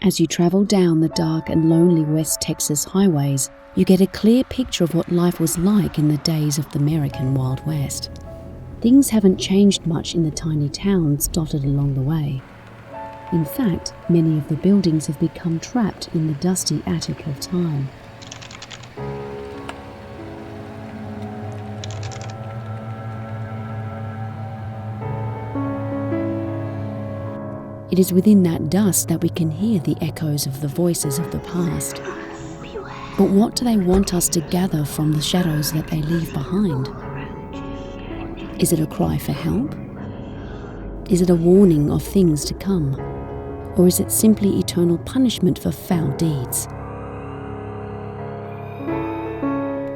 As you travel down the dark and lonely West Texas highways, you get a clear picture of what life was like in the days of the American Wild West. Things haven't changed much in the tiny towns dotted along the way. In fact, many of the buildings have become trapped in the dusty attic of time. It is within that dust that we can hear the echoes of the voices of the past. But what do they want us to gather from the shadows that they leave behind? Is it a cry for help? Is it a warning of things to come? Or is it simply eternal punishment for foul deeds?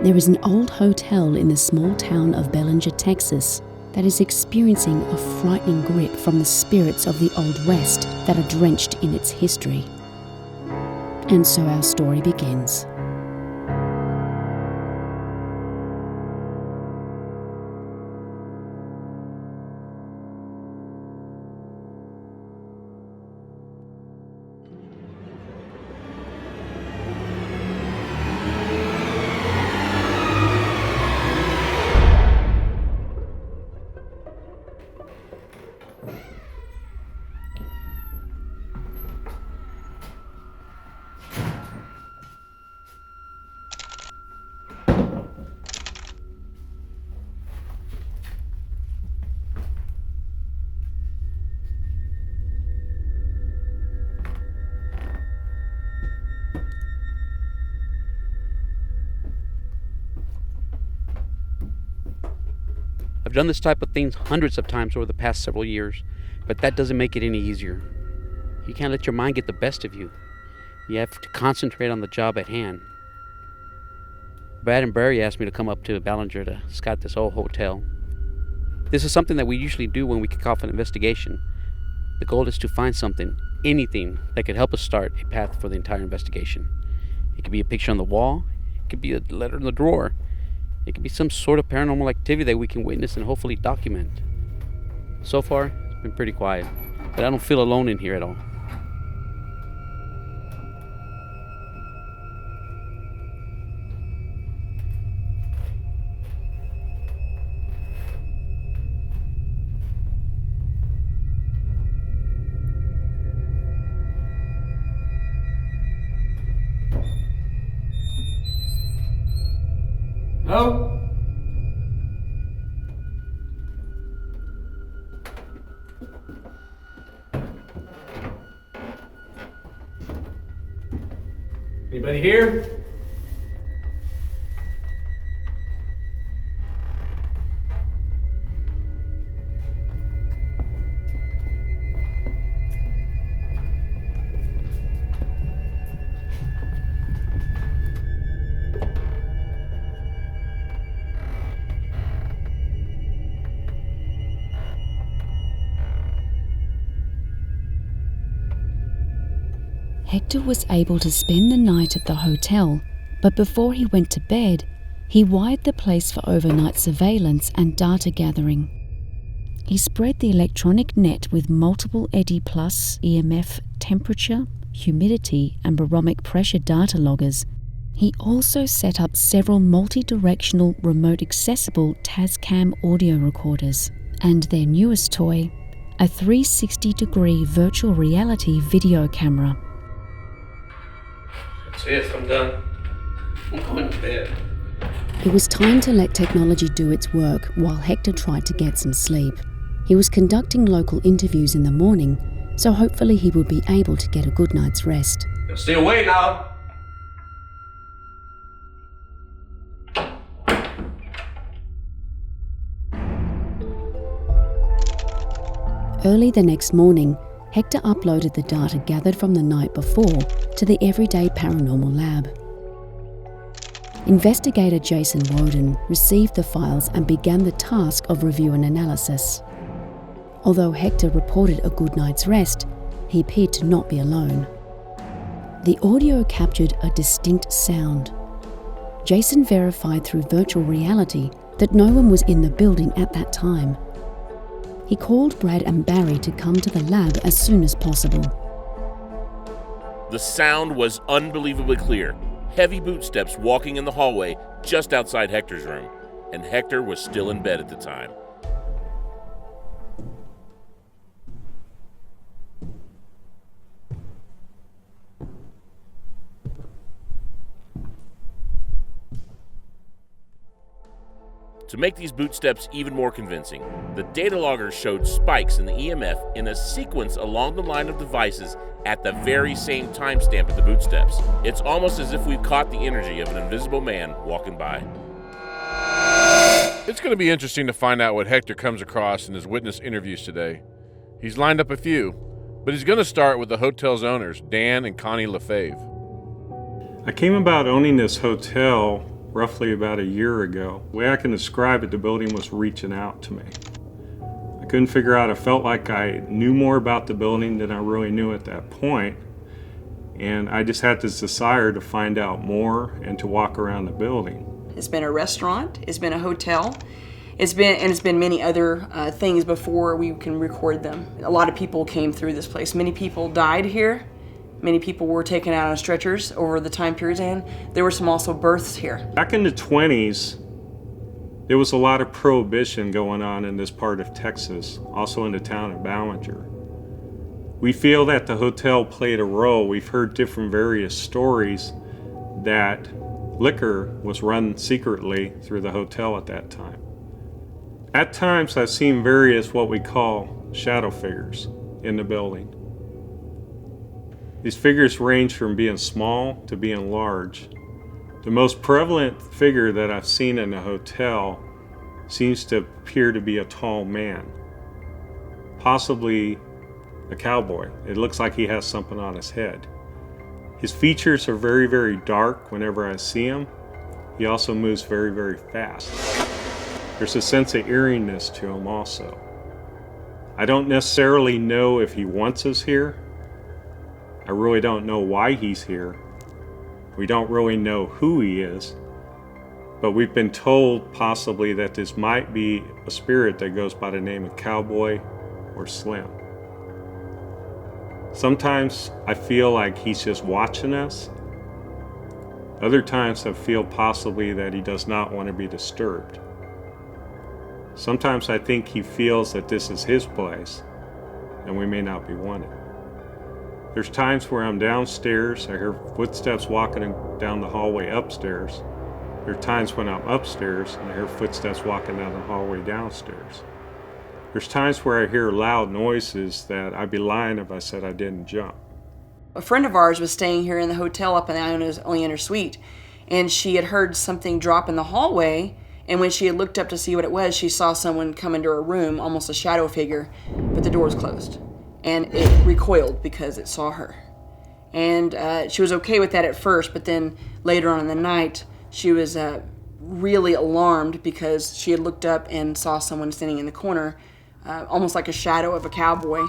There is an old hotel in the small town of Ballinger, Texas, that is experiencing a frightening grip from the spirits of the Old West that are drenched in its history. And so our story begins. I've done this type of thing hundreds of times over the past several years, but that doesn't make it any easier. You can't let your mind get the best of you. You have to concentrate on the job at hand. Brad and Barry asked me to come up to Ballinger to scout this old hotel. This is something that we usually do when we kick off an investigation. The goal is to find something, anything, that could help us start a path for the entire investigation. It could be a picture on the wall. It could be a letter in the drawer. It could be some sort of paranormal activity that we can witness and hopefully document. So far, it's been pretty quiet, but I don't feel alone in here at all. Hello? Anybody here? Hector was able to spend the night at the hotel, but before he went to bed, he wired the place for overnight surveillance and data gathering. He spread the electronic net with multiple eddy plus, EMF, temperature, humidity and barometric pressure data loggers. He also set up several multi-directional remote accessible Tascam audio recorders and their newest toy, a 360-degree virtual reality video camera. That's it, I'm done. I'm going to bed. It was time to let technology do its work while Hector tried to get some sleep. He was conducting local interviews in the morning, so hopefully he would be able to get a good night's rest. Stay away now. Early the next morning, Hector uploaded the data gathered from the night before to the Everyday Paranormal Lab. Investigator Jason Woden received the files and began the task of review and analysis. Although Hector reported a good night's rest, he appeared to not be alone. The audio captured a distinct sound. Jason verified through virtual reality that no one was in the building at that time. He called Brad and Barry to come to the lab as soon as possible. The sound was unbelievably clear. Heavy bootsteps walking in the hallway just outside Hector's room, and Hector was still in bed at the time. To make these bootsteps even more convincing, the data logger showed spikes in the EMF in a sequence along the line of devices at the very same timestamp at the bootsteps. It's almost as if we've caught the energy of an invisible man walking by. It's going to be interesting to find out what Hector comes across in his witness interviews today. He's lined up a few, but he's going to start with the hotel's owners, Dan and Connie LaFave. I came about owning this hotel roughly about a year ago. The way I can describe it, the building was reaching out to me. I couldn't figure out, I felt like I knew more about the building than I really knew at that point. And I just had this desire to find out more and to walk around the building. It's been a restaurant, it's been a hotel, it's been many other things before we can record them. A lot of people came through this place. Many people died here. Many people were taken out on stretchers over the time periods, and there were some also births here. Back in the 20s, there was a lot of prohibition going on in this part of Texas, also in the town of Ballinger. We feel that the hotel played a role. We've heard different various stories that liquor was run secretly through the hotel at that time. At times, I've seen various what we call shadow figures in the building. These figures range from being small to being large. The most prevalent figure that I've seen in the hotel seems to appear to be a tall man, possibly a cowboy. It looks like he has something on his head. His features are very, very dark whenever I see him. He also moves very, very fast. There's a sense of eeriness to him also. I don't necessarily know if he wants us here. I really don't know why he's here. We don't really know who he is, but we've been told possibly that this might be a spirit that goes by the name of Cowboy or Slim. Sometimes I feel like he's just watching us. Other times I feel possibly that he does not want to be disturbed. Sometimes I think he feels that this is his place and we may not be wanted. There's times where I'm downstairs, I hear footsteps walking down the hallway upstairs. There are times when I'm upstairs and I hear footsteps walking down the hallway downstairs. There's times where I hear loud noises that I'd be lying if I said I didn't jump. A friend of ours was staying here in the hotel up in the Oleander Suite, and she had heard something drop in the hallway, and when she had looked up to see what it was, she saw someone come into her room, almost a shadow figure, but the door was closed. And it recoiled because it saw her. And she was okay with that at first, but then later on in the night, she was really alarmed because she had looked up and saw someone standing in the corner, almost like a shadow of a cowboy,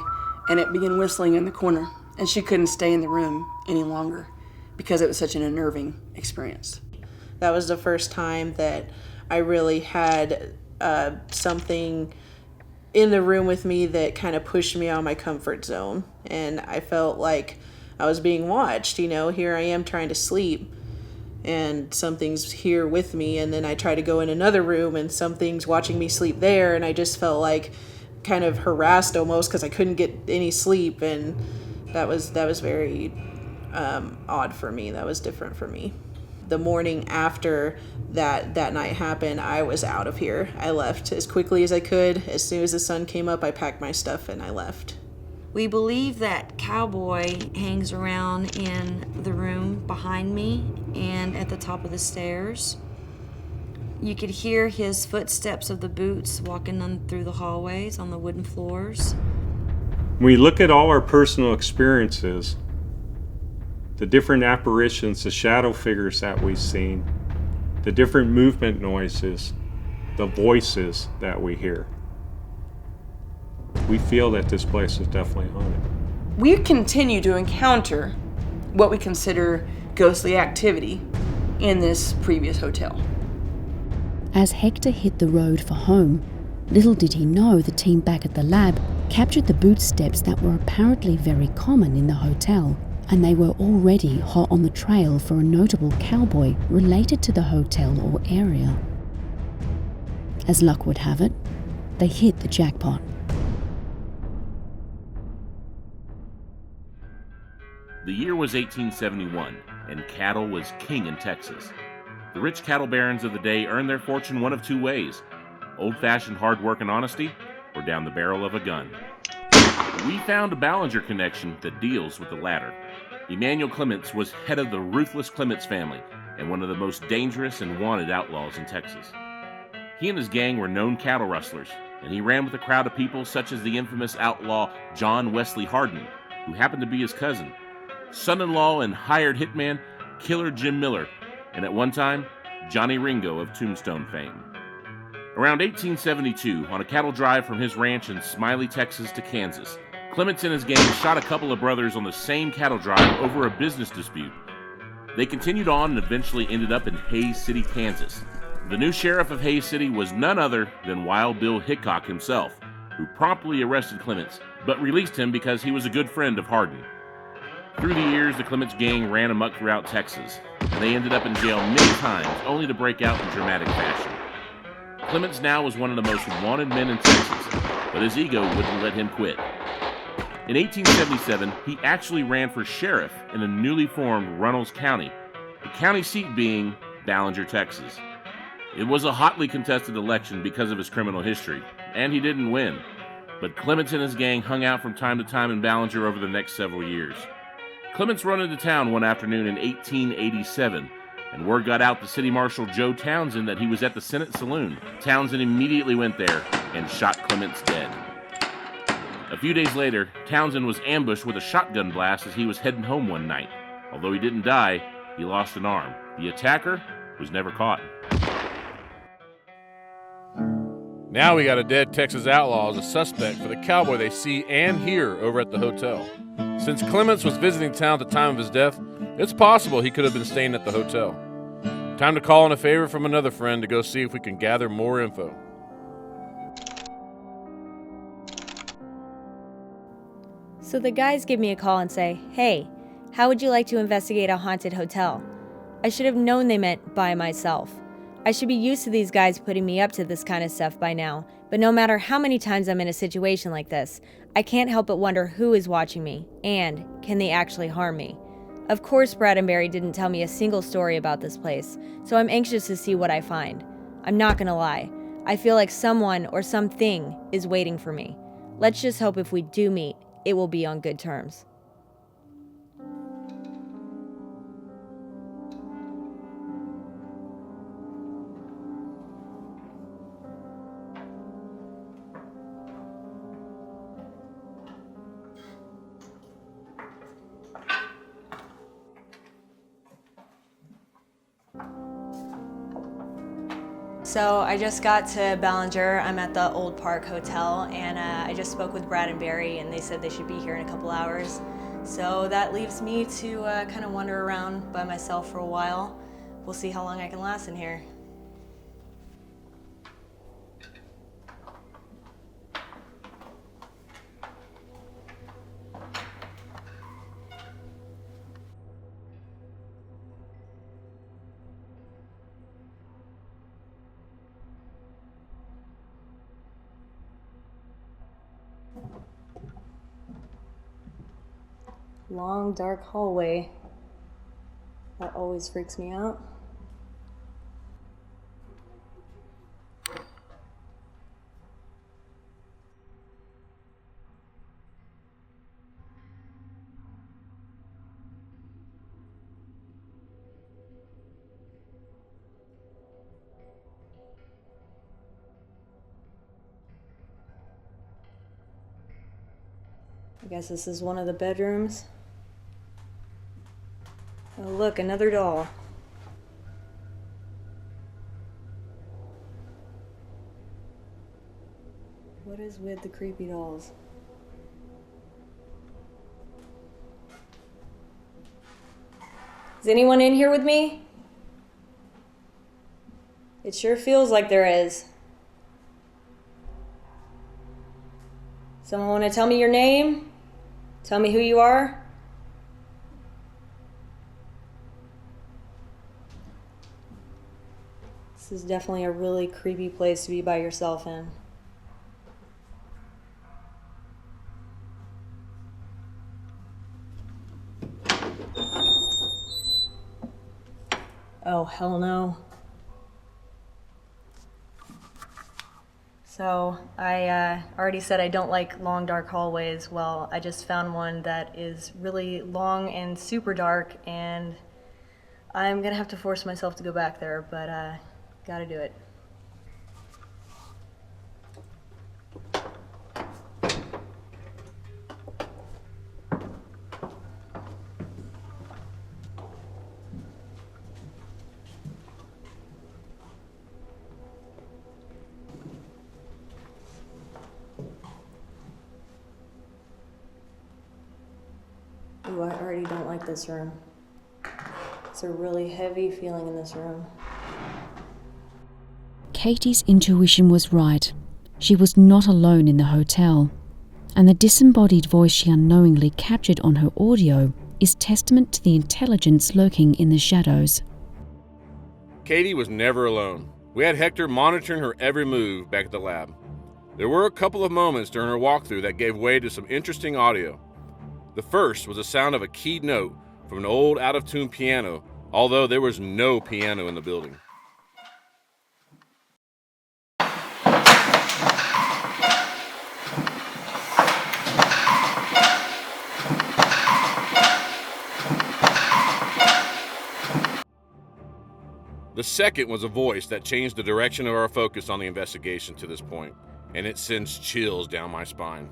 and it began whistling in the corner. And she couldn't stay in the room any longer because it was such an unnerving experience. That was the first time that I really had something in the room with me that kind of pushed me out of my comfort zone. And I felt like I was being watched. Here I am trying to sleep and something's here with me, and then I try to go in another room and something's watching me sleep there, and I just felt like kind of harassed almost because I couldn't get any sleep. And that was very odd for me. That was different for me. The morning after that night happened, I was out of here. I left as quickly as I could. As soon as the sun came up, I packed my stuff and I left. We believe that Cowboy hangs around in the room behind me and at the top of the stairs. You could hear his footsteps of the boots walking through the hallways on the wooden floors. When we look at all our personal experiences, the different apparitions, the shadow figures that we've seen, the different movement noises, the voices that we hear, we feel that this place is definitely haunted. We continue to encounter what we consider ghostly activity in this previous hotel. As Hector hit the road for home, little did he know the team back at the lab captured the boot steps that were apparently very common in the hotel and they were already hot on the trail for a notable cowboy related to the hotel or area. As luck would have it, they hit the jackpot. The year was 1871, and cattle was king in Texas. The rich cattle barons of the day earned their fortune one of two ways: old-fashioned hard work and honesty, or down the barrel of a gun. We found a Ballinger connection that deals with the latter. Emmanuel Clements was head of the ruthless Clements family and one of the most dangerous and wanted outlaws in Texas. He and his gang were known cattle rustlers, and he ran with a crowd of people such as the infamous outlaw John Wesley Hardin, who happened to be his cousin, son-in-law and hired hitman Killer Jim Miller, and at one time, Johnny Ringo of Tombstone fame. Around 1872, on a cattle drive from his ranch in Smiley, Texas to Kansas, Clements and his gang shot a couple of brothers on the same cattle drive over a business dispute. They continued on and eventually ended up in Hays City, Kansas. The new sheriff of Hays City was none other than Wild Bill Hickok himself, who promptly arrested Clements, but released him because he was a good friend of Hardin. Through the years, the Clements gang ran amok throughout Texas, and they ended up in jail many times, only to break out in dramatic fashion. Clements now was one of the most wanted men in Texas, but his ego wouldn't let him quit. In 1877, he actually ran for sheriff in the newly formed Runnels County, the county seat being Ballinger, Texas. It was a hotly contested election because of his criminal history, and he didn't win, but Clements and his gang hung out from time to time in Ballinger over the next several years. Clements rode into town one afternoon in 1887, and word got out to City Marshal Joe Townsend that he was at the Senate Saloon. Townsend immediately went there and shot Clements dead. A few days later, Townsend was ambushed with a shotgun blast as he was heading home one night. Although he didn't die, he lost an arm. The attacker was never caught. Now we got a dead Texas outlaw as a suspect for the cowboy they see and hear over at the hotel. Since Clements was visiting town at the time of his death, it's possible he could have been staying at the hotel. Time to call in a favor from another friend to go see if we can gather more info. So the guys give me a call and say, "Hey, how would you like to investigate a haunted hotel?" I should have known they meant by myself. I should be used to these guys putting me up to this kind of stuff by now, but no matter how many times I'm in a situation like this, I can't help but wonder who is watching me, and can they actually harm me? Of course, Brad and Barry didn't tell me a single story about this place, so I'm anxious to see what I find. I'm not gonna lie, I feel like someone or something is waiting for me. Let's just hope if we do meet, it will be on good terms. So I just got to Ballinger. I'm at the Olde Park Hotel, and I just spoke with Brad and Barry, and they said they should be here in a couple hours. So that leaves me to kind of wander around by myself for a while. We'll see how long I can last in here. Long, dark hallway. That always freaks me out. I guess this is one of the bedrooms. Oh look, another doll. What is with the creepy dolls? Is anyone in here with me? It sure feels like there is. Someone want to tell me your name? Tell me who you are? This is definitely a really creepy place to be by yourself in. Oh, hell no. So, I already said I don't like long, dark hallways. Well, I just found one that is really long and super dark, and I'm gonna have to force myself to go back there, but gotta do it. Ooh, I already don't like this room. It's a really heavy feeling in this room. Katie's intuition was right. She was not alone in the hotel, and the disembodied voice she unknowingly captured on her audio is testament to the intelligence lurking in the shadows. Katie was never alone. We had Hector monitoring her every move back at the lab. There were a couple of moments during her walkthrough that gave way to some interesting audio. The first was the sound of a keyed note from an old out-of-tune piano, although there was no piano in the building. The second was a voice that changed the direction of our focus on the investigation to this point, and it sends chills down my spine.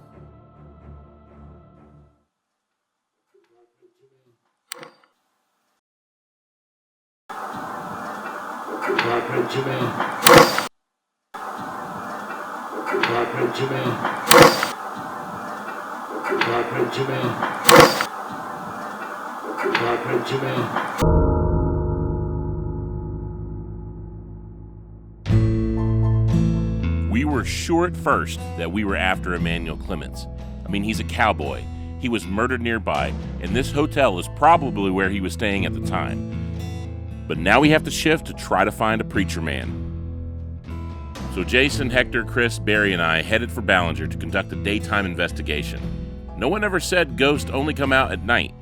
We were sure at first that we were after Emmanuel Clements. I mean, he's a cowboy. He was murdered nearby, and this hotel is probably where he was staying at the time. But now we have to shift to try to find a preacher man. So Jason, Hector, Chris, Barry, and I headed for Ballinger to conduct a daytime investigation. No one ever said ghosts only come out at night.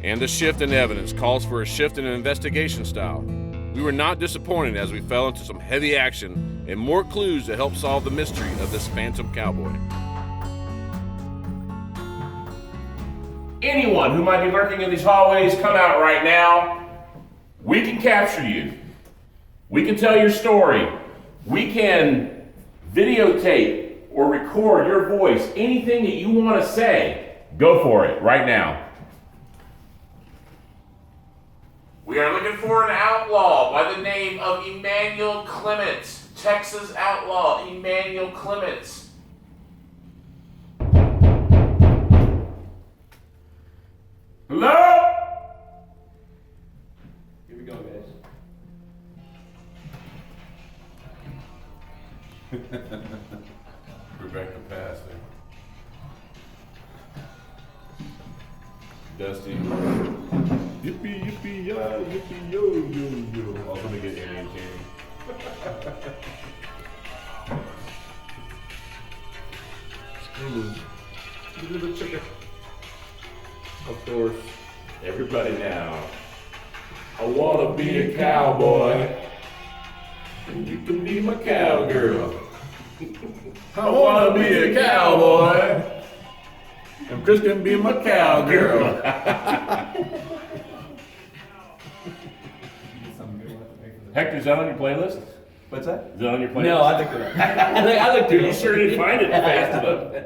And the shift in evidence calls for a shift in investigation style. We were not disappointed as we fell into some heavy action and more clues to help solve the mystery of this phantom cowboy. Anyone who might be lurking in these hallways, come out right now. We can capture you. We can tell your story. We can videotape or record your voice. Anything that you want to say, go for it right now. We are looking for an outlaw by the name of Emmanuel Clements. Texas outlaw, Emmanuel Clements. Hello? Here we go, guys. Rebecca passed there. Dusty. Yippee, yippee, ya, yippee, yo, yo, yo. I was gonna get Annie and Jamie. Little chicken. Of course. Everybody now. I wanna be a cowboy. And you can be my cowgirl. I wanna be a cowboy. And Chris can be my cowgirl. Hector, is that on your playlist? What's that? Is that on your playlist? No, I looked it up. I looked it up. You sure didn't find it fast enough.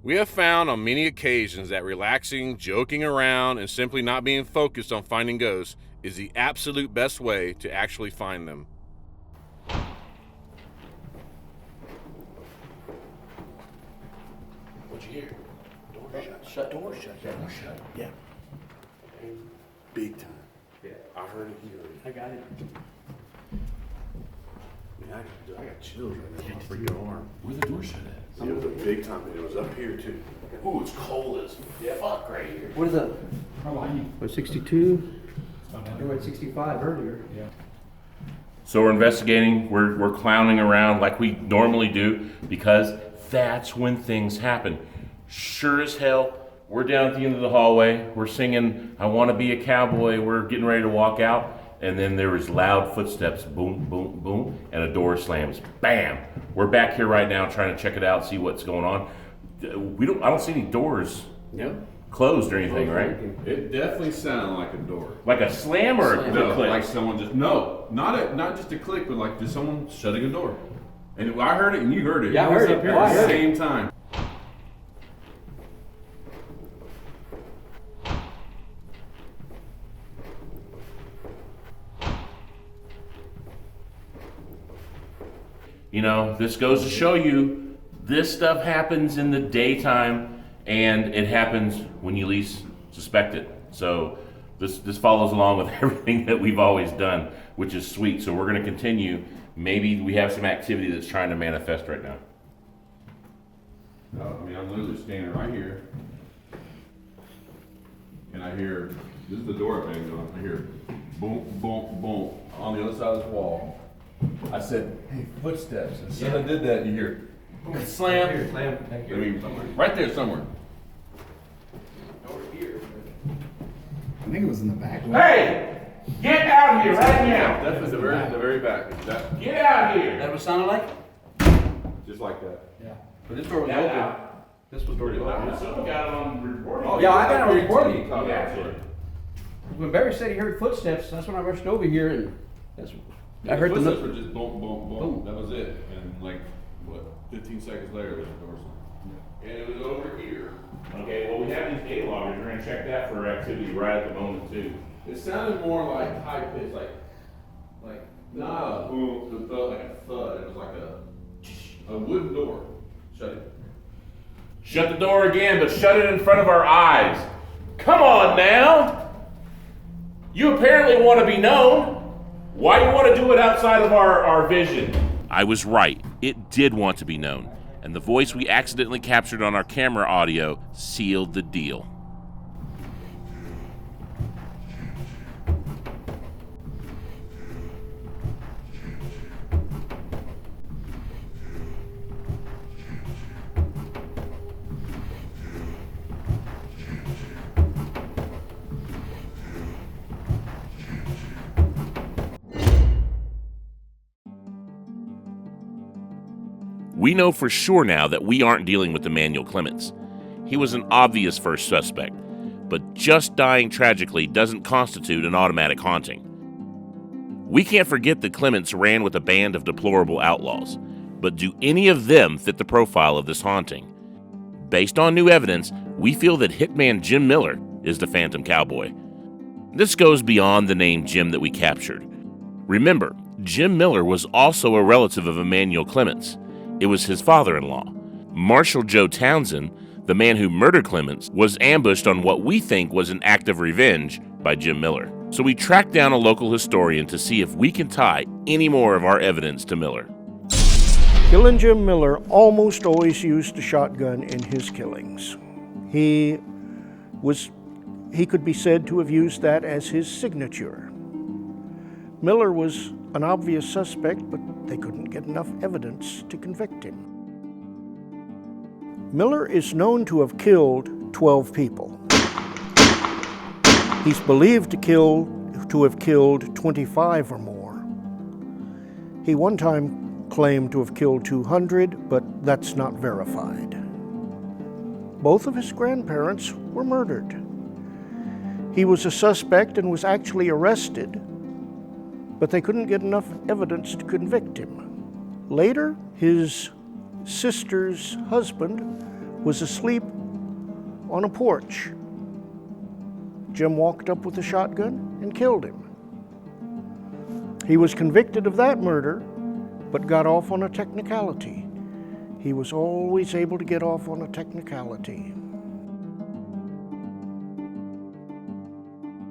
We have found on many occasions that relaxing, joking around, and simply not being focused on finding ghosts is the absolute best way to actually find them. What'd you hear? Door shut. Door shut. Yeah. Big time. Yeah. I heard it here. I got it. Man, I got chills right now. My freaking arm. Where the door shut at? It was a big time, and it was up here too. Ooh, it's cold as fuck right here. What is up? How are you? 62? You were at 65 earlier. Yeah. So we're investigating, we're clowning around like we normally do, because that's when things happen. Sure as hell, we're down at the end of the hallway, we're singing, I Want to Be a Cowboy, we're getting ready to walk out, and then there was loud footsteps, boom, boom, boom, and a door slams, bam! We're back here right now trying to check it out, see what's going on. I don't see any doors closed or anything, right? It definitely sounded like a door. Like a slam or a No, click? like someone just not just a click, but like just someone shutting a door. And I heard it, and you heard it. Yeah, I heard it. Up here Oh, I at the heard same time. You know, this goes to show you this stuff happens in the daytime, and it happens when you least suspect it. So this follows along with everything that we've always done, which is sweet. So we're going to continue. Maybe we have some activity that's trying to manifest right now. I mean, I'm literally standing right here, and I hear, this is the door I banged on. I hear boom, boom, boom on the other side of this wall. I said, hey, footsteps. And as soon as I did that, you hear boom, slam. Slam. I mean, right there somewhere. Over here. I think it was in the back. Hey! Get out of here right now! Definitely the very back. That, Get out of here! That was sounding like? just like that. Yeah. But this door was That open. out. This was already open. Someone got it on recording. Oh, yeah, I got it on recording. Yeah. When Barry said he heard footsteps, that's when I rushed over here and that's I heard the footsteps were just boom, boom, boom. Boom. That was it. And like, what, 15 seconds later, there's a door slam. And it was over here. Okay, well, we have these data loggers. We're going to check that for activity right at the moment, too. It sounded more like high pitched, like not a boom, it felt like a thud. It was like a wooden door. Shut it. Shut the door again, but shut it in front of our eyes. Come on now! You apparently want to be known. Why do you want to do it outside of our vision? I was right. It did want to be known. And the voice we accidentally captured on our camera audio sealed the deal. We know for sure now that we aren't dealing with Emmanuel Clements. He was an obvious first suspect, but just dying tragically doesn't constitute an automatic haunting. We can't forget that Clements ran with a band of deplorable outlaws, but do any of them fit the profile of this haunting? Based on new evidence, we feel that hitman Jim Miller is the Phantom Cowboy. This goes beyond the name Jim that we captured. Remember, Jim Miller was also a relative of Emmanuel Clements. It was his father-in-law. Marshal Joe Townsend, the man who murdered Clements, was ambushed on what we think was an act of revenge by Jim Miller. So we tracked down a local historian to see if we can tie any more of our evidence to Miller. Killin' Jim Miller almost always used a shotgun in his killings. He could be said to have used that as his signature. Miller was an obvious suspect, but they couldn't get enough evidence to convict him. Miller is known to have killed 12 people. He's believed to have killed 25 or more. He one time claimed to have killed 200, but that's not verified. Both of his grandparents were murdered. He was a suspect and was actually arrested, but they couldn't get enough evidence to convict him. Later, his sister's husband was asleep on a porch. Jim walked up with a shotgun and killed him. He was convicted of that murder, but got off on a technicality. He was always able to get off on a technicality.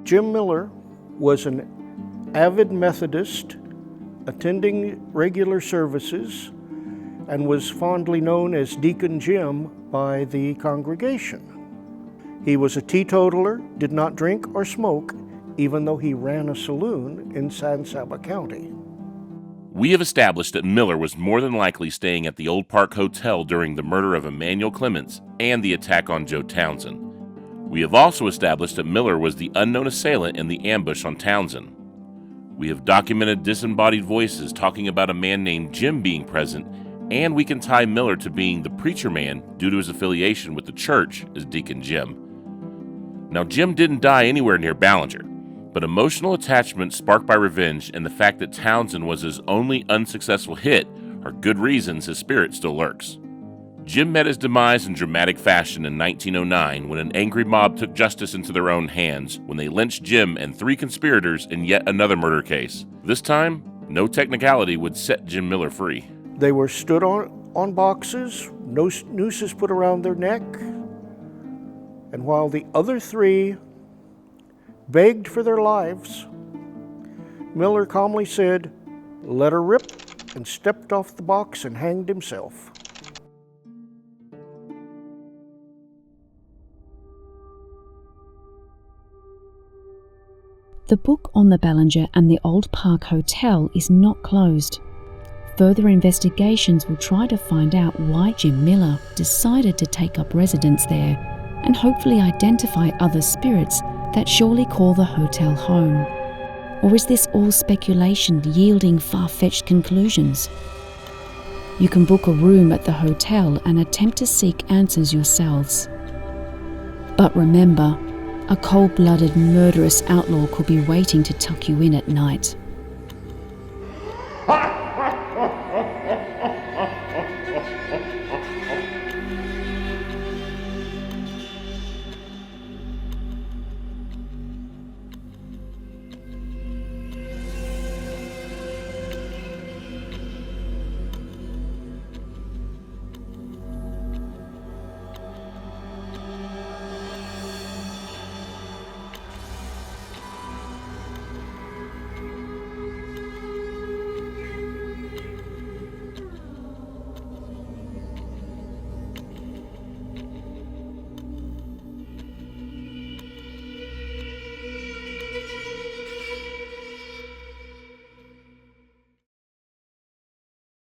Jim Miller was an avid Methodist, attending regular services, and was fondly known as Deacon Jim by the congregation. He was a teetotaler, did not drink or smoke, even though he ran a saloon in San Saba County. We have established that Miller was more than likely staying at the Olde Park Hotel during the murder of Emmanuel Clements and the attack on Joe Townsend. We have also established that Miller was the unknown assailant in the ambush on Townsend. We have documented disembodied voices talking about a man named Jim being present, and we can tie Miller to being the preacher man due to his affiliation with the church as Deacon Jim. Now, Jim didn't die anywhere near Ballinger, but emotional attachment sparked by revenge and the fact that Townsend was his only unsuccessful hit are good reasons his spirit still lurks. Jim met his demise in dramatic fashion in 1909 when an angry mob took justice into their own hands when they lynched Jim and 3 conspirators in yet another murder case. This time, no technicality would set Jim Miller free. They were stood on boxes, nooses put around their neck, and while the other 3 begged for their lives, Miller calmly said, "Let her rip," and stepped off the box and hanged himself. The book on the Ballinger and the Olde Park Hotel is not closed. Further investigations will try to find out why Jim Miller decided to take up residence there and hopefully identify other spirits that surely call the hotel home. Or is this all speculation yielding far-fetched conclusions? You can book a room at the hotel and attempt to seek answers yourselves. But remember, a cold-blooded, murderous outlaw could be waiting to tuck you in at night.